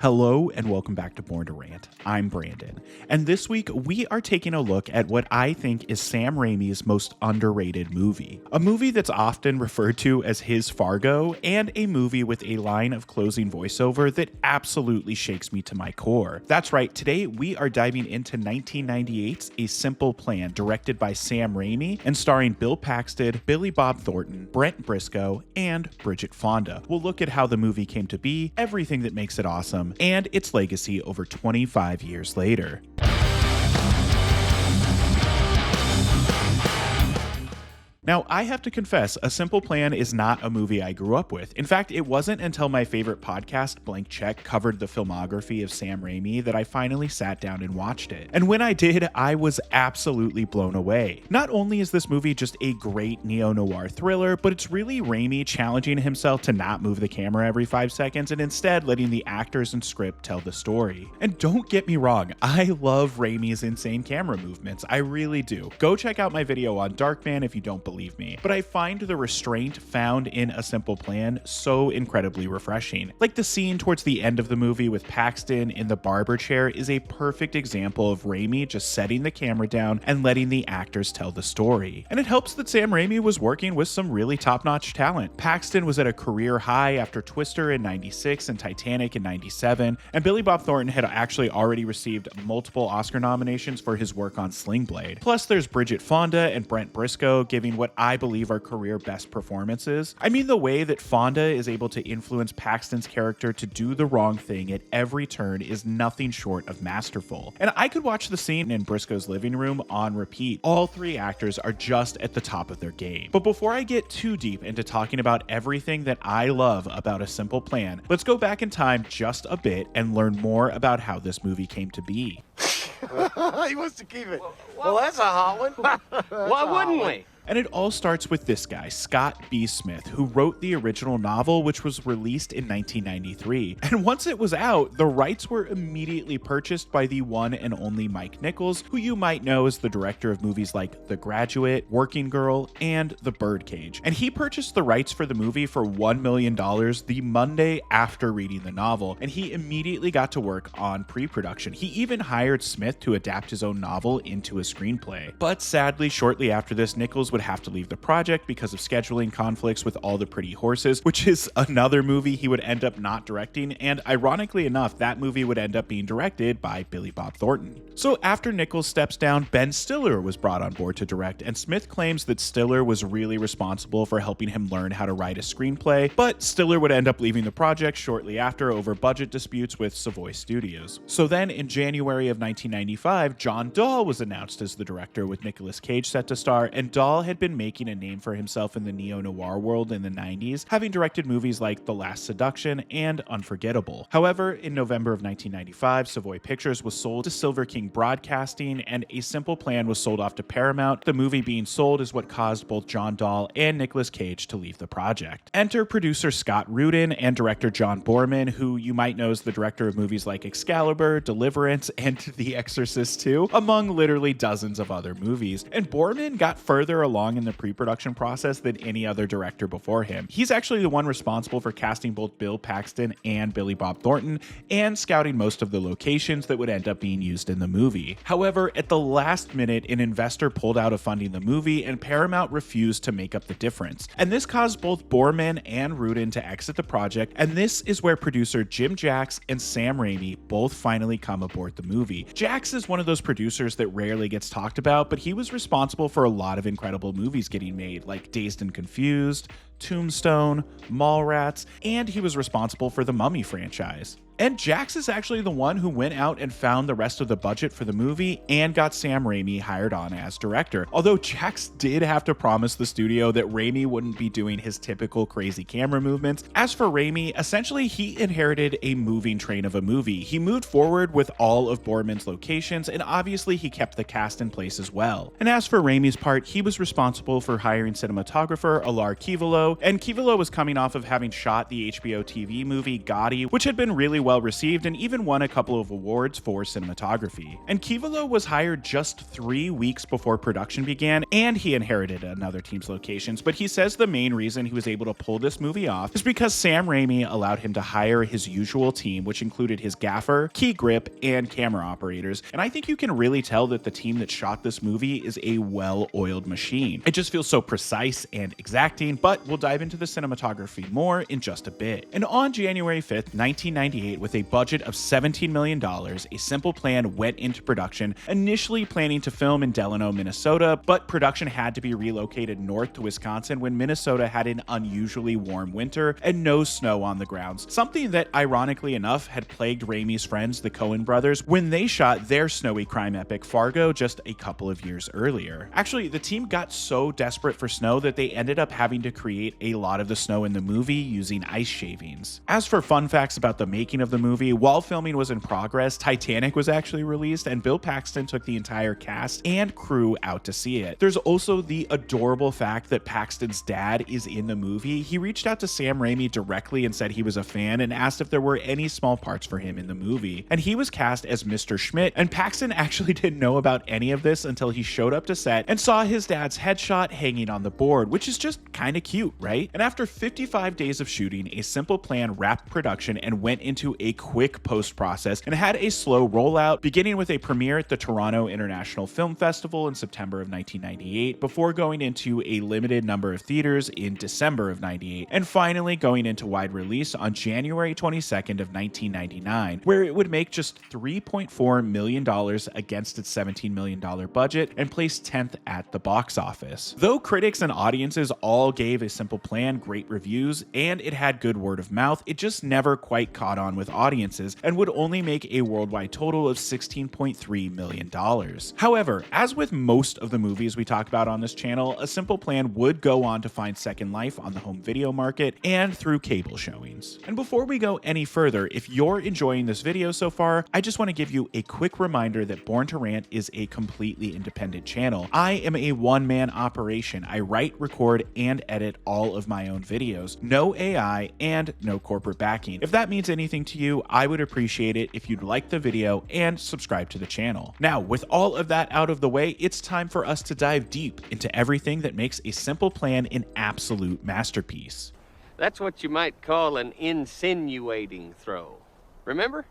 Hello and welcome back to Born to Rant. I'm Brandon, and this week we are taking a look at what I think is Sam Raimi's most underrated movie. A movie that's often referred to as his Fargo, and a movie with a line of closing voiceover that absolutely shakes me to my core. That's right, today we are diving into 1998's A Simple Plan, directed by Sam Raimi and starring Bill Paxton, Bob Thornton, Brent Briscoe, and Bridget Fonda. We'll look at how the movie came to be, everything that makes it awesome, and its legacy over 25 years later. Now, I have to confess, A Simple Plan is not a movie I grew up with. In fact, it wasn't until my favorite podcast, Blank Check, covered the filmography of Sam Raimi that I finally sat down and watched it. And when I did, I was absolutely blown away. Not only is this movie just a great neo-noir thriller, but it's really Raimi challenging himself to not move the camera every 5 seconds and instead letting the actors and script tell the story. And don't get me wrong, I love Raimi's insane camera movements. I really do. Go check out my video on Darkman if you don't believe me, but I find the restraint found in A Simple Plan so incredibly refreshing. Like the scene towards the end of the movie with Paxton in the barber chair is a perfect example of Raimi just setting the camera down and letting the actors tell the story. And it helps that Sam Raimi was working with some really top-notch talent. Paxton was at a career high after Twister in '96 and Titanic in '97, and Bob Thornton had actually already received multiple Oscar nominations for his work on Sling Blade. Plus there's Bridget Fonda and Brent Briscoe giving what I believe are career best performances. I mean, the way that Fonda is able to influence Paxton's character to do the wrong thing at every turn is nothing short of masterful. And I could watch the scene in Briscoe's living room on repeat. All three actors are just at the top of their game. But before I get too deep into talking about everything that I love about A Simple Plan, let's go back in time just a bit and learn more about how this movie came to be. He wants to keep it. Well, that's a hot one. Why wouldn't we? And it all starts with this guy, Scott B. Smith, who wrote the original novel, which was released in 1993. And once it was out, the rights were immediately purchased by the one and only Mike Nichols, who you might know as the director of movies like The Graduate, Working Girl, and The Birdcage. And he purchased the rights for the movie for $1 million the Monday after reading the novel, and he immediately got to work on pre-production. He even hired Smith to adapt his own novel into a screenplay. But sadly, shortly after this, Nichols would have to leave the project because of scheduling conflicts with All the Pretty Horses, which is another movie he would end up not directing, and ironically enough, that movie would end up being directed by Bob Thornton. So after Nichols steps down, Ben Stiller was brought on board to direct, and Smith claims that Stiller was really responsible for helping him learn how to write a screenplay, but Stiller would end up leaving the project shortly after over budget disputes with Savoy Studios. So then in January of 1995, John Dahl was announced as the director with Nicolas Cage set to star, and Dahl had been making a name for himself in the neo-noir world in the 90s, having directed movies like The Last Seduction and Unforgettable. However, in November of 1995, Savoy Pictures was sold to Silver King Broadcasting, and A Simple Plan was sold off to Paramount. The movie being sold is what caused both John Dahl and Nicolas Cage to leave the project. Enter producer Scott Rudin and director John Boorman, who you might know as the director of movies like Excalibur, Deliverance, and The Exorcist 2, among literally dozens of other movies. And Boorman got further along in the pre-production process than any other director before him. He's actually the one responsible for casting both Bill Paxton and Bob Thornton and scouting most of the locations that would end up being used in the movie. However, at the last minute, an investor pulled out of funding the movie and Paramount refused to make up the difference. And this caused both Boorman and Rudin to exit the project, and this is where producer Jim Jacks and Sam Raimi both finally come aboard the movie. Jacks is one of those producers that rarely gets talked about, but he was responsible for a lot of incredible movies getting made, like Dazed and Confused, Tombstone, Mallrats, and he was responsible for the Mummy franchise. And Jax is actually the one who went out and found the rest of the budget for the movie and got Sam Raimi hired on as director. Although Jax did have to promise the studio that Raimi wouldn't be doing his typical crazy camera movements. As for Raimi, essentially he inherited a moving train of a movie. He moved forward with all of Boorman's locations, and obviously he kept the cast in place as well. And as for Raimi's part, he was responsible for hiring cinematographer Alar Kivilo, and Kivilo was coming off of having shot the HBO TV movie Gotti, which had been really well received and even won a couple of awards for cinematography. And Kivilo was hired just 3 weeks before production began, and he inherited another team's locations, but he says the main reason he was able to pull this movie off is because Sam Raimi allowed him to hire his usual team, which included his gaffer, key grip, and camera operators. And I think you can really tell that the team that shot this movie is a well-oiled machine. It just feels so precise and exacting, but we'll dive into the cinematography more in just a bit. And on January 5th, 1998, with a budget of $17 million, a simple plan went into production, initially planning to film in Delano, Minnesota, but production had to be relocated north to Wisconsin when Minnesota had an unusually warm winter and no snow on the grounds, something that ironically enough had plagued Raimi's friends, the Coen brothers, when they shot their snowy crime epic Fargo just a couple of years earlier. Actually, the team got so desperate for snow that they ended up having to create a lot of the snow in the movie using ice shavings. As for fun facts about the making of the movie, while filming was in progress, Titanic was actually released and Bill Paxton took the entire cast and crew out to see it. There's also the adorable fact that Paxton's dad is in the movie. He reached out to Sam Raimi directly and said he was a fan and asked if there were any small parts for him in the movie. And he was cast as Mr. Schmidt, and Paxton actually didn't know about any of this until he showed up to set and saw his dad's headshot hanging on the board, which is just kind of cute, right? And after 55 days of shooting, a simple plan wrapped production and went into a quick post process and had a slow rollout, beginning with a premiere at the Toronto International Film Festival in September of 1998, before going into a limited number of theaters in December of 98, and finally going into wide release on January 22nd of 1999, where it would make just $3.4 million against its $17 million budget and place 10th at the box office. Though critics and audiences all gave A Simple Plan great reviews and it had good word of mouth, it just never quite caught on with audiences and would only make a worldwide total of $16.3 million. However, as with most of the movies we talk about on this channel, A Simple Plan would go on to find second life on the home video market and through cable showings. And before we go any further, if you're enjoying this video so far, I just want to give you a quick reminder that Born to Rant is a completely independent channel. I am a one-man operation. I write, record, and edit all of my own videos. No AI and no corporate backing. If that means anything to you, I would appreciate it if you'd like the video and subscribe to the channel. Now, with all of that out of the way, it's time for us to dive deep into everything that makes A Simple Plan an absolute masterpiece. That's what you might call an insinuating throw. Remember?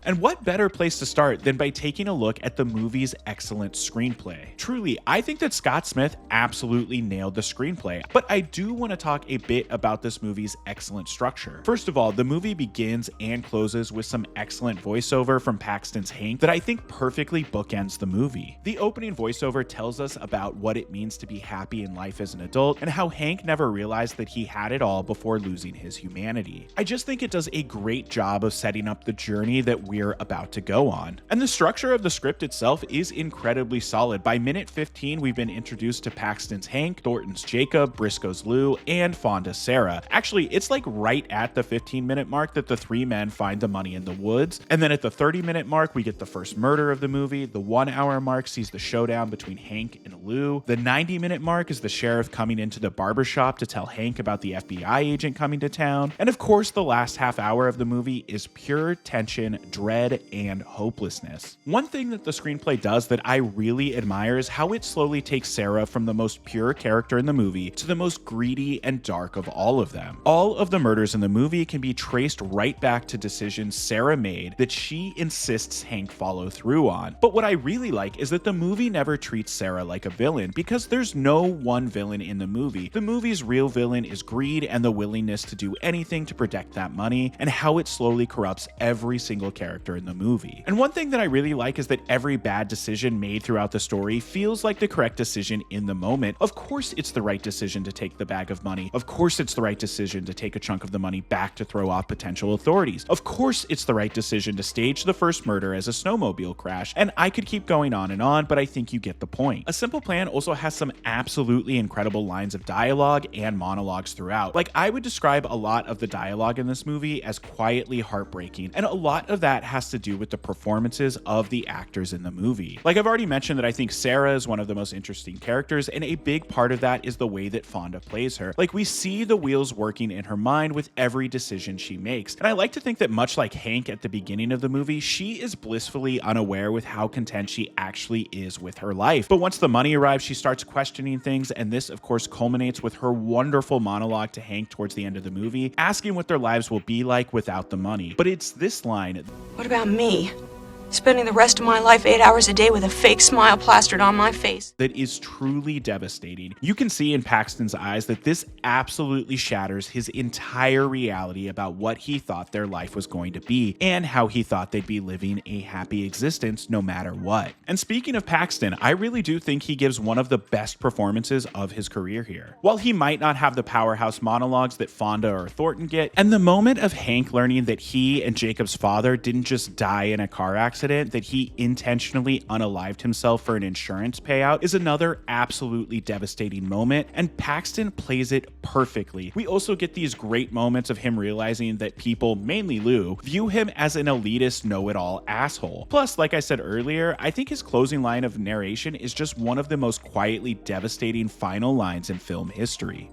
And what better place to start than by taking a look at the movie's excellent screenplay? Truly, I think that Scott Smith absolutely nailed the screenplay, but I do want to talk a bit about this movie's excellent structure. First of all, the movie begins and closes with some excellent voiceover from Paxton's Hank that I think perfectly bookends the movie. The opening voiceover tells us about what it means to be happy in life as an adult and how Hank never realized that he had it all before losing his humanity. I just think it does a great job of setting up the journey that we're about to go on. And the structure of the script itself is incredibly solid. By minute 15, we've been introduced to Paxton's Hank, Thornton's Jacob, Briscoe's Lou, and Fonda's Sarah. Actually, it's like right at the 15-minute mark that the three men find the money in the woods. And then at the 30-minute mark, we get the first murder of the movie. The 1-hour mark sees the showdown between Hank and Lou. The 90-minute mark is the sheriff coming into the barbershop to tell Hank about the FBI agent coming to town. And of course, the last half hour of the movie is pure tension, dread, and hopelessness. One thing that the screenplay does that I really admire is how it slowly takes Sarah from the most pure character in the movie to the most greedy and dark of all of them. All of the murders in the movie can be traced right back to decisions Sarah made that she insists Hank follow through on. But what I really like is that the movie never treats Sarah like a villain, because there's no one villain in the movie. The movie's real villain is greed and the willingness to do anything to protect that money, and how it slowly corrupts every single character in the movie. And one thing that I really like is that every bad decision made throughout the story feels like the correct decision in the moment. Of course it's the right decision to take the bag of money. Of course it's the right decision to take a chunk of the money back to throw off potential authorities. Of course it's the right decision to stage the first murder as a snowmobile crash. And I could keep going on, but I think you get the point. A Simple Plan also has some absolutely incredible lines of dialogue and monologues throughout. Like, I would describe a lot of the dialogue in this movie as quietly heartbreaking, and a lot of that that has to do with the performances of the actors in the movie. Like I've already mentioned that I think Sarah is one of the most interesting characters, and a big part of that is the way that Fonda plays her. Like we see the wheels working in her mind with every decision she makes. And I like to think that much like Hank at the beginning of the movie, she is blissfully unaware with how content she actually is with her life. But once the money arrives, she starts questioning things, and this of course culminates with her wonderful monologue to Hank towards the end of the movie, asking what their lives will be like without the money. But it's this line, "What about me? Spending the rest of my life 8 hours a day with a fake smile plastered on my face," that is truly devastating. You can see in Paxton's eyes that this absolutely shatters his entire reality about what he thought their life was going to be and how he thought they'd be living a happy existence no matter what. And speaking of Paxton, I really do think he gives one of the best performances of his career here. While he might not have the powerhouse monologues that Fonda or Thornton get, and the moment of Hank learning that he and Jacob's father didn't just die in a car accident, that he intentionally unalived himself for an insurance payout, is another absolutely devastating moment, and Paxton plays it perfectly. We also get these great moments of him realizing that people, mainly Lou, view him as an elitist know-it-all asshole. Plus, like I said earlier, I think his closing line of narration is just one of the most quietly devastating final lines in film history.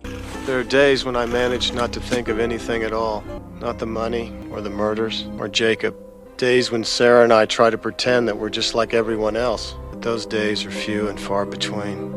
There are days when I manage not to think of anything at all. Not the money, or the murders, or Jacob. Days when Sarah and I try to pretend that we're just like everyone else. But those days are few and far between.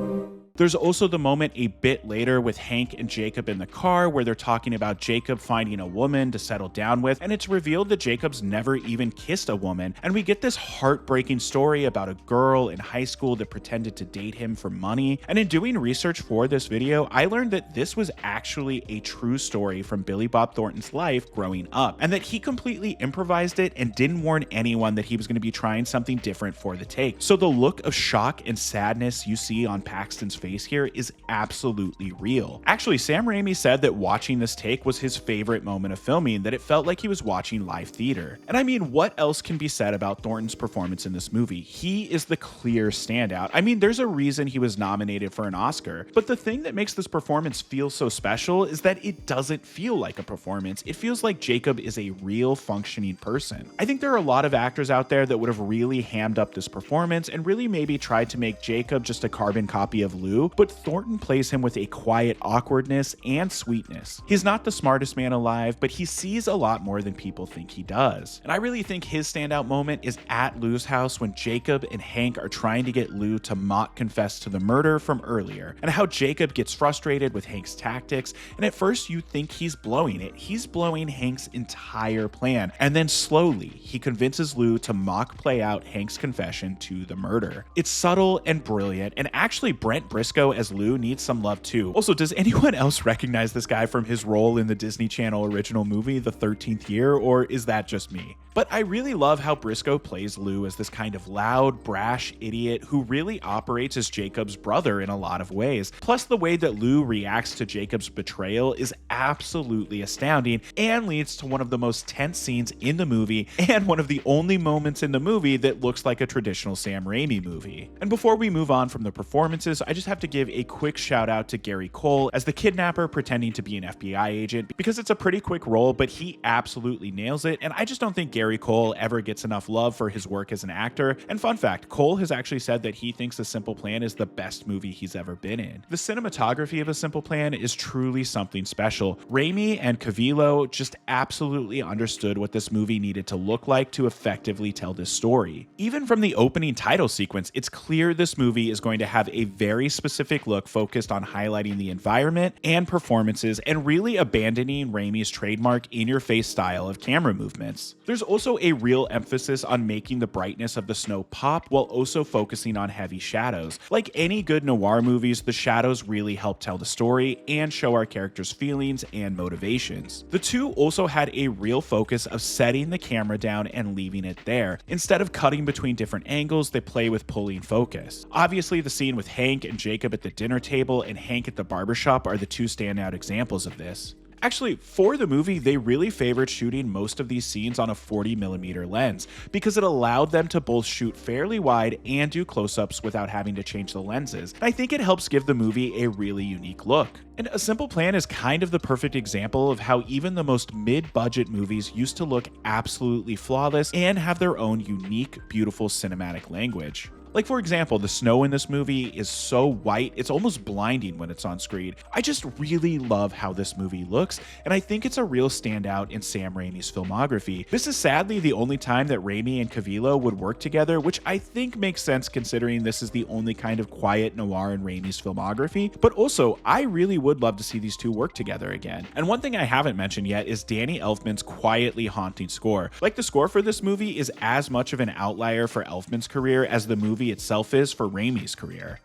There's also the moment a bit later with Hank and Jacob in the car where they're talking about Jacob finding a woman to settle down with, and it's revealed that Jacob's never even kissed a woman, and we get this heartbreaking story about a girl in high school that pretended to date him for money. And in doing research for this video, I learned that this was actually a true story from Billy Bob Thornton's life growing up, and that he completely improvised it and didn't warn anyone that he was going to be trying something different for the take. So the look of shock and sadness you see on Paxton's face here is absolutely real. Actually, Sam Raimi said that watching this take was his favorite moment of filming, that it felt like he was watching live theater. And I mean, what else can be said about Thornton's performance in this movie? He is the clear standout. I mean, there's a reason he was nominated for an Oscar, but the thing that makes this performance feel so special is that it doesn't feel like a performance. It feels like Jacob is a real functioning person. I think there are a lot of actors out there that would have really hammed up this performance and really maybe tried to make Jacob just a carbon copy of Lou, but Thornton plays him with a quiet awkwardness and sweetness. He's not the smartest man alive, but he sees a lot more than people think he does. And I really think his standout moment is at Lou's house when Jacob and Hank are trying to get Lou to mock confess to the murder from earlier, and how Jacob gets frustrated with Hank's tactics, and at first you think he's blowing it. He's blowing Hank's entire plan, and then slowly he convinces Lou to mock play out Hank's confession to the murder. It's subtle and brilliant, and actually Brent Briscoe as Lou needs some love too. Also, does anyone else recognize this guy from his role in the Disney Channel original movie, The 13th Year, or is that just me? But I really love how Briscoe plays Lou as this kind of loud, brash idiot who really operates as Jacob's brother in a lot of ways. Plus, the way that Lou reacts to Jacob's betrayal is absolutely astounding and leads to one of the most tense scenes in the movie and one of the only moments in the movie that looks like a traditional Sam Raimi movie. And before we move on from the performances, I just have to give a quick shout out to Gary Cole as the kidnapper pretending to be an FBI agent, because it's a pretty quick role, but he absolutely nails it, and I just don't think Gary Cole ever gets enough love for his work as an actor. And fun fact, Cole has actually said that he thinks A Simple Plan is the best movie he's ever been in. The cinematography of A Simple Plan is truly something special. Raimi and Kivilo just absolutely understood what this movie needed to look like to effectively tell this story. Even from the opening title sequence, it's clear this movie is going to have a very specific look focused on highlighting the environment and performances and really abandoning Raimi's trademark in-your-face style of camera movements. There's also a real emphasis on making the brightness of the snow pop while also focusing on heavy shadows. Like any good noir movies, the shadows really help tell the story and show our characters' feelings and motivations. The two also had a real focus of setting the camera down and leaving it there. Instead of cutting between different angles, they play with pulling focus. Obviously, the scene with Hank and Jacob at the dinner table and Hank at the barbershop are the two standout examples of this. Actually, for the movie, they really favored shooting most of these scenes on a 40mm lens because it allowed them to both shoot fairly wide and do close-ups without having to change the lenses. I think it helps give the movie a really unique look. And A Simple Plan is kind of the perfect example of how even the most mid-budget movies used to look absolutely flawless and have their own unique, beautiful cinematic language. Like, for example, the snow in this movie is so white, it's almost blinding when it's on screen. I just really love how this movie looks, and I think it's a real standout in Sam Raimi's filmography. This is sadly the only time that Raimi and Kivilo would work together, which I think makes sense considering this is the only kind of quiet noir in Raimi's filmography, but also, I really would love to see these two work together again. And one thing I haven't mentioned yet is Danny Elfman's quietly haunting score. Like, the score for this movie is as much of an outlier for Elfman's career as the movie itself is for Raimi's career.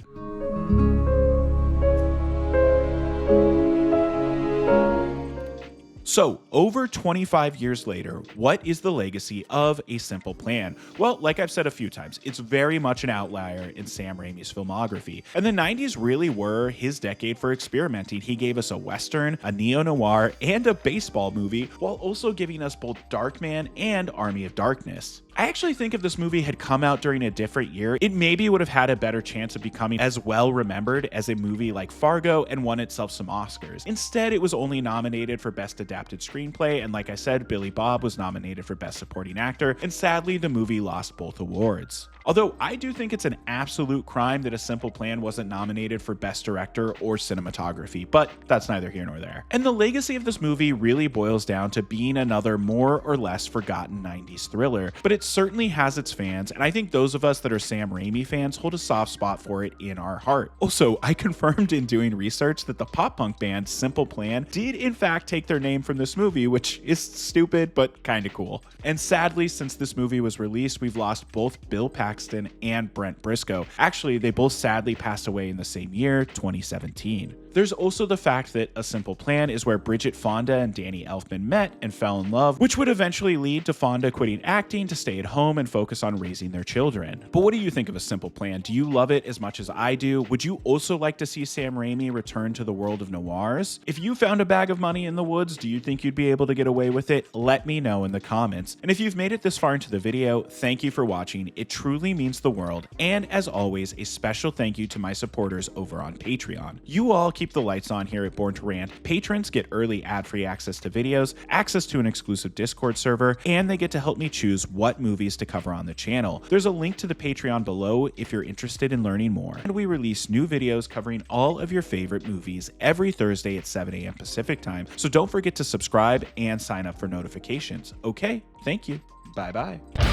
So, over 25 years later, what is the legacy of A Simple Plan? Well, like I've said a few times, it's very much an outlier in Sam Raimi's filmography. And the 90s really were his decade for experimenting. He gave us a Western, a neo-noir, and a baseball movie, while also giving us both Darkman and Army of Darkness. I actually think if this movie had come out during a different year, it maybe would have had a better chance of becoming as well remembered as a movie like Fargo and won itself some Oscars. Instead, it was only nominated for Best Adapted Screenplay, and like I said, Billy Bob was nominated for Best Supporting Actor, and sadly, the movie lost both awards. Although I do think it's an absolute crime that A Simple Plan wasn't nominated for Best Director or Cinematography, but that's neither here nor there. And the legacy of this movie really boils down to being another more or less forgotten 90s thriller, but it certainly has its fans, and I think those of us that are Sam Raimi fans hold a soft spot for it in our heart. Also, I confirmed in doing research that the pop-punk band Simple Plan did in fact take their name from this movie, which is stupid but kinda cool. And sadly, since this movie was released, we've lost both Bill Paxton and Brent Briscoe. Actually, they both sadly passed away in the same year, 2017. There's also the fact that A Simple Plan is where Bridget Fonda and Danny Elfman met and fell in love, which would eventually lead to Fonda quitting acting to stay at home and focus on raising their children. But what do you think of A Simple Plan? Do you love it as much as I do? Would you also like to see Sam Raimi return to the world of noirs? If you found a bag of money in the woods, do you think you'd be able to get away with it? Let me know in the comments. And if you've made it this far into the video, thank you for watching. It truly means the world. And as always, a special thank you to my supporters over on Patreon. You all keep the lights on here at Born to Rant. Patrons get early ad-free access to videos, access to an exclusive Discord server, and they get to help me choose what movies to cover on the channel. There's a link to the Patreon below if you're interested in learning more. And we release new videos covering all of your favorite movies every Thursday at 7 a.m. Pacific time, so don't forget to subscribe and sign up for notifications. Okay, thank you. Bye-bye.